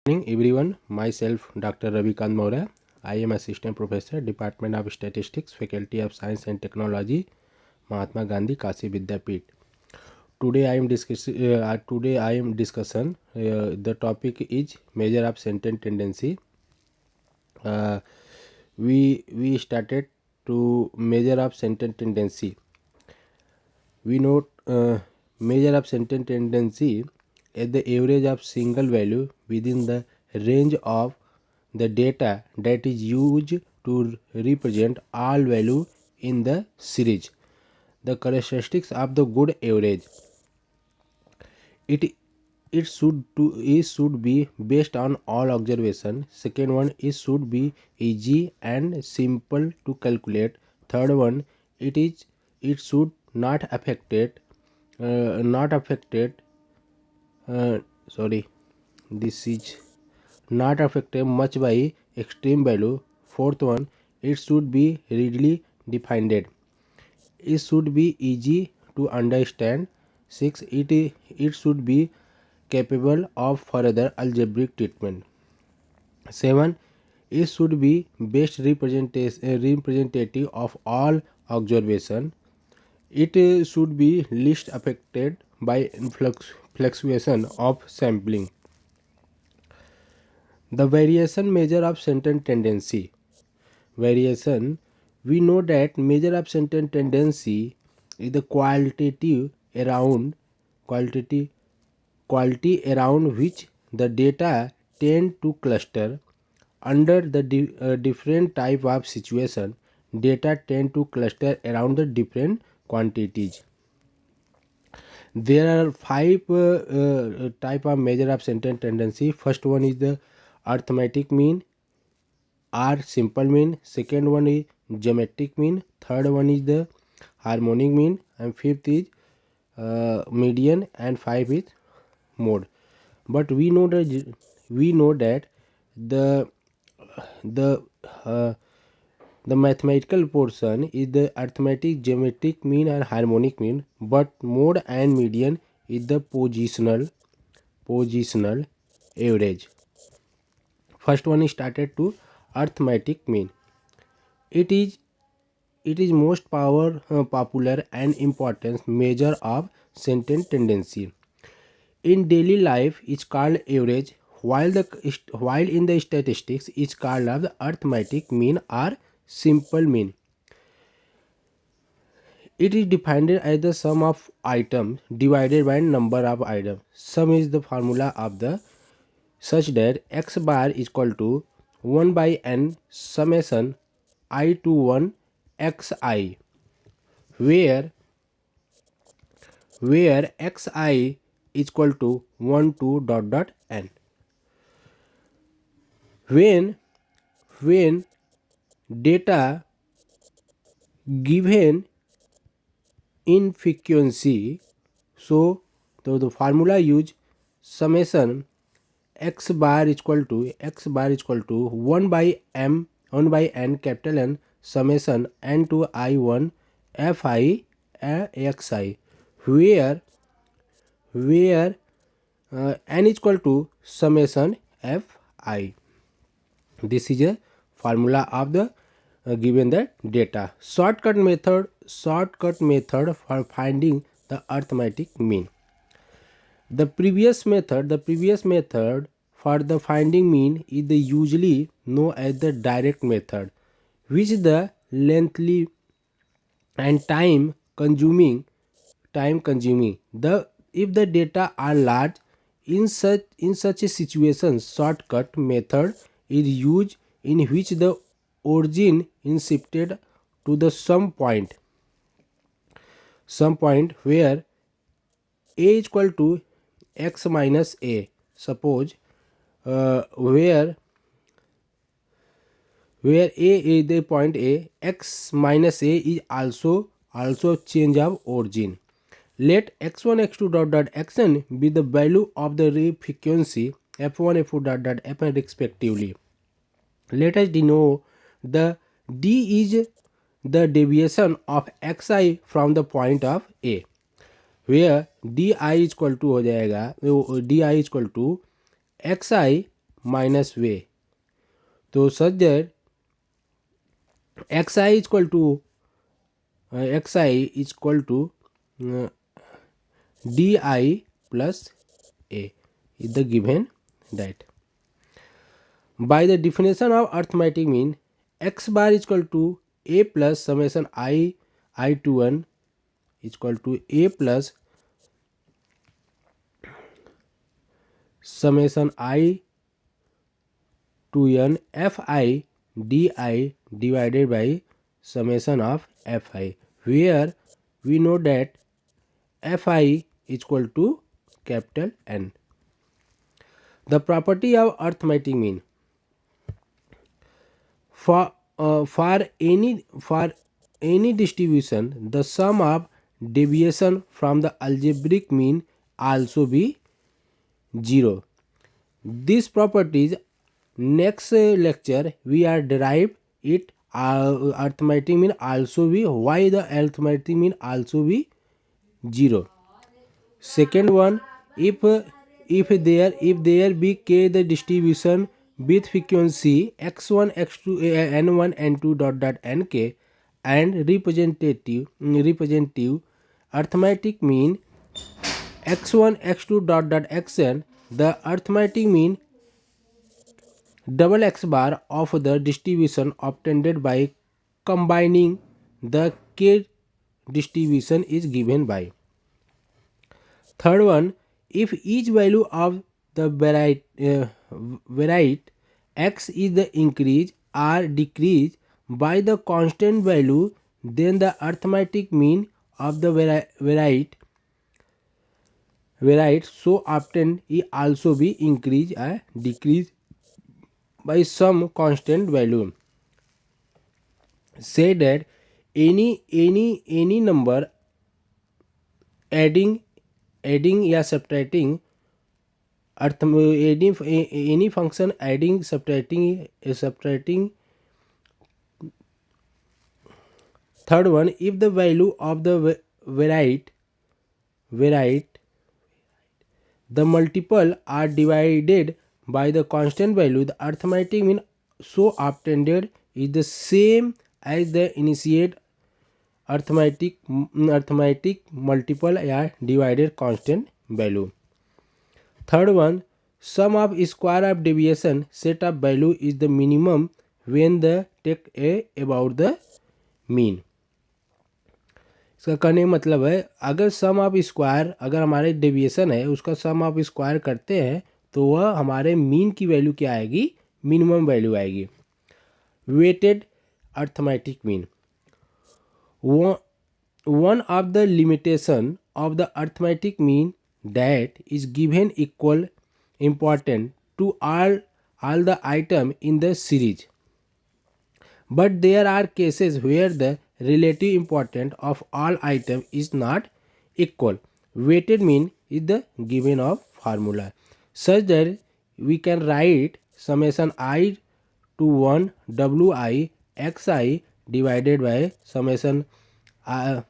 Morning everyone, myself Dr. Ravikant Maurya. I am Assistant Professor, Department of Statistics, Faculty of Science and Technology, Mahatma Gandhi Kashi Vidyapeeth. Today I am discussing the topic is measure of sentence tendency. Uh, we started to measure of sentence tendency. We note measure of sentence tendency as the average of single value within the range of the data that is used to represent all value in the series. The characteristics of the good average. It should be based on all observation. Second one, it should be easy and simple to calculate. Third one, it should not affected not affected sorry this is not affected much by extreme value. Fourth one, it should be readily defined. It should be easy to understand. Six, it should be capable of further algebraic treatment. 7, it should be best representative of all observation. It should be least affected by fluctuation of sampling. The variation measure of sentence tendency. Variation, we know that measure of sentence tendency is the quality around which the data tend to cluster. Under the different type of situation, data tend to cluster around the different quantities. There are five type of measure of sentence tendency. First one is the arithmetic mean, or simple mean. Second one is geometric mean. Third one is the harmonic mean, and fifth is median, and five is mode. But we know that the the uh, the mathematical portion is the arithmetic, geometric mean and harmonic mean, but mode and median is the positional average. First one is started to arithmetic mean. It is most popular and important measure of sentence tendency. In daily life, it's called average, while in the statistics, it's called the arithmetic mean or simple mean. It is defined as the sum of items divided by number of items. Sum is the formula of the such that x bar is equal to 1 by n summation I to 1 xi, where xi is equal to 1 to dot n. When data given in frequency, so the formula use summation x bar is equal to 1 by n capital N summation n to I1 fi xi, where n is equal to summation fi. This is a formula of the given the data. Shortcut method for finding the arithmetic mean. The previous method for the finding mean is the usually known as the direct method, which is the lengthy and time consuming. If the data are large, in such a situation, shortcut method is used, in which the origin is shifted to the some point where a is equal to x minus a. Suppose where a is the point a, x minus a is also change of origin. Let x1 x2 dot xn be the value of the frequency f1 f2 dot fn respectively. Let us denote the d is the deviation of xi from the point of a, where di is equal to हो जाएगा di is equal to xi minus way. So such that xi is equal to di plus a is the given that. By the definition of arithmetic mean, x bar is equal to a plus summation I to 1 is equal to a plus summation I to n fi di divided by summation of fi, where we know that fi is equal to capital N. The property of arithmetic mean, for any distribution, the sum of deviation from the algebraic mean also be 0. These properties next lecture we are derive it. Arithmetic mean also be, why the arithmetic mean also be 0. Second one, if there be k the distribution with frequency x1 x2 n1 n2 nk and representative arithmetic mean x1 x2 xn, the arithmetic mean double x bar of the distribution obtained by combining the k distribution is given by. Third one, if each value of the variate x is the increase or decrease by the constant value, then the arithmetic mean of the variate so obtained is also be increase or decrease by some constant value. Say that any number adding या subtracting, any function adding subtracting. Third one, if the value of the variate the multiple are divided by the constant value, the arithmetic mean so obtained is the same as the initiate arithmetic multiple या divided constant value. Third one, sum of square of deviation set of value is the minimum when the take a about the mean. इसका कहने का मतलब है, अगर सम of square, अगर हमारे deviation है उसका सम ऑफ स्क्वायर करते हैं तो वह हमारे मीन की वैल्यू क्या आएगी, मिनिमम वैल्यू आएगी. Weighted arithmetic mean, one of the limitation of the arithmetic mean that is given equal important to all the item in the series, but there are cases where the relative importance of all item is not equal. Weighted mean is the given of formula such that we can write summation I to 1 wi xi divided by summation I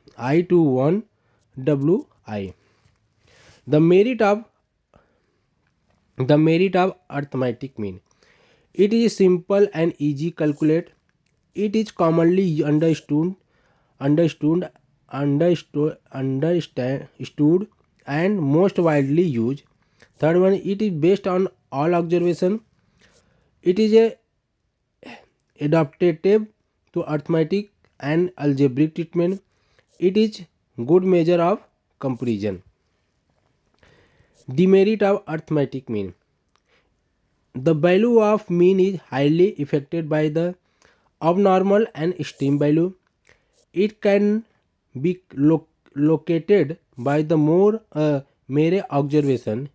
to 1 wi. The merit of arithmetic mean, it is simple and easy calculate. It is commonly understood and most widely used. Third one, it is based on all observation. It is a adaptive to arithmetic and algebraic treatment. It is good measure of comparison. Demerit of arithmetic mean, the value of mean is highly affected by the abnormal and extreme value. It can be located by the more observation.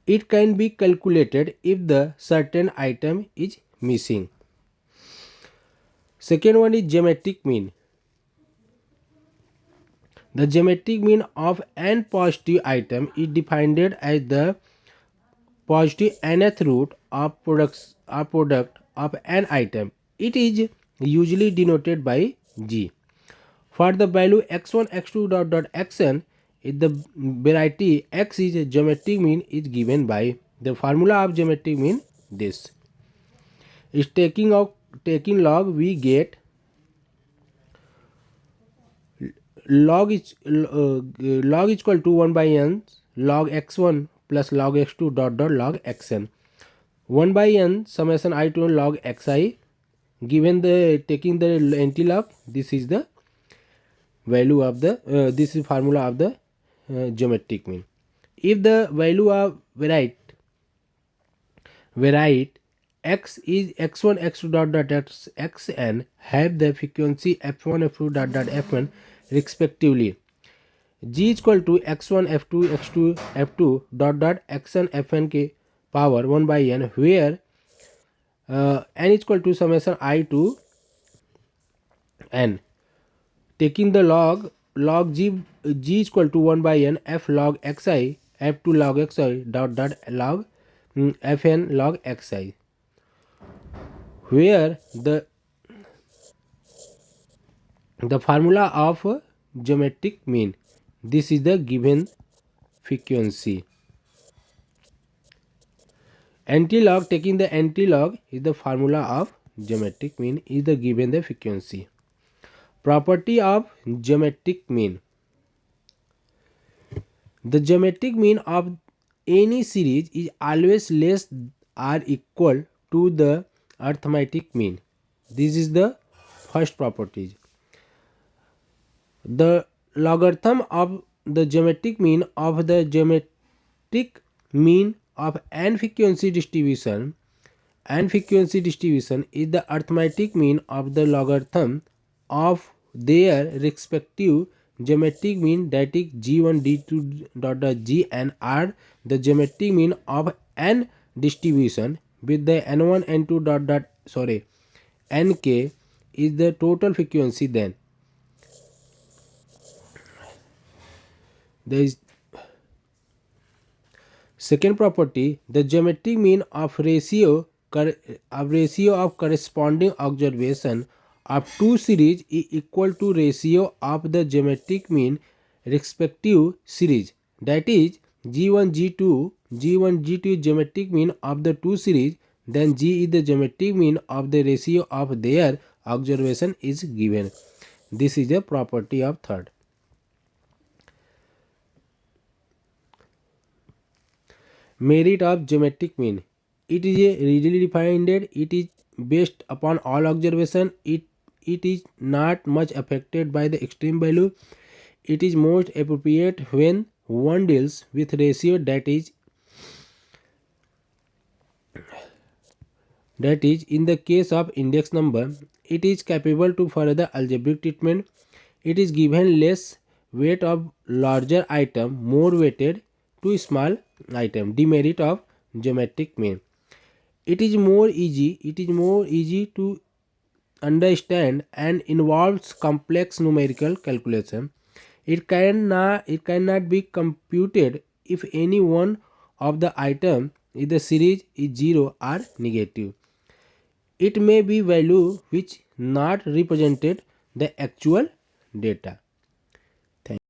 It can be calculated if the certain item is missing. Second one is geometric mean. The geometric mean of n positive item is defined as the positive nth root of product of n item. It is usually denoted by g. For the value x1 x2 xn, if the variety x is a geometric mean is given by the formula of geometric mean. This is taking log, we get log is equal to 1 by n log x1 plus log x2 dot log xn. 1 by n summation I to log xi, given the taking the anti-log. This is the value of the this is formula of the geometric mean. If the value of variate x is x1 x2 dot xn have the frequency f1 f2 dot f1 respectively, g is equal to x1 f2 x2 f2 dot xn fn के power 1 by n, where n is equal to summation I to n. Taking the log g is equal to 1 by n f log xi f2 log xi dot log fn log xi, where the formula of geometric mean. This is the given frequency. Anti-log, taking the anti-log is the formula of geometric mean, is the given the frequency. Property of geometric mean. The geometric mean of any series is always less or equal to the arithmetic mean. This is the first property. The logarithm of the geometric mean of the geometric mean of n frequency distribution is the arithmetic mean of the logarithm of their respective geometric mean, that is g1 d2 dot gn are the geometric mean of n distribution with the n1 n2 dot nk is the total frequency. Then there is second property, the geometric mean of ratio of corresponding observation of two series is equal to ratio of the geometric mean respective series, that is g1 g2 is geometric mean of the two series, then g is the geometric mean of the ratio of their observation is given. This is a property of third. Merit of geometric mean. It is a readily defined. It is based upon all observation. It is not much affected by the extreme value. It is most appropriate when one deals with ratio, that is in the case of index number. It is capable to further algebraic treatment. It is given less weight of larger item, more weighted to small item. Demerit of geometric mean. It is more easy to understand and involves complex numerical calculation. It cannot be computed if any one of the item in the series is 0 or negative. It may be value which not represented the actual data.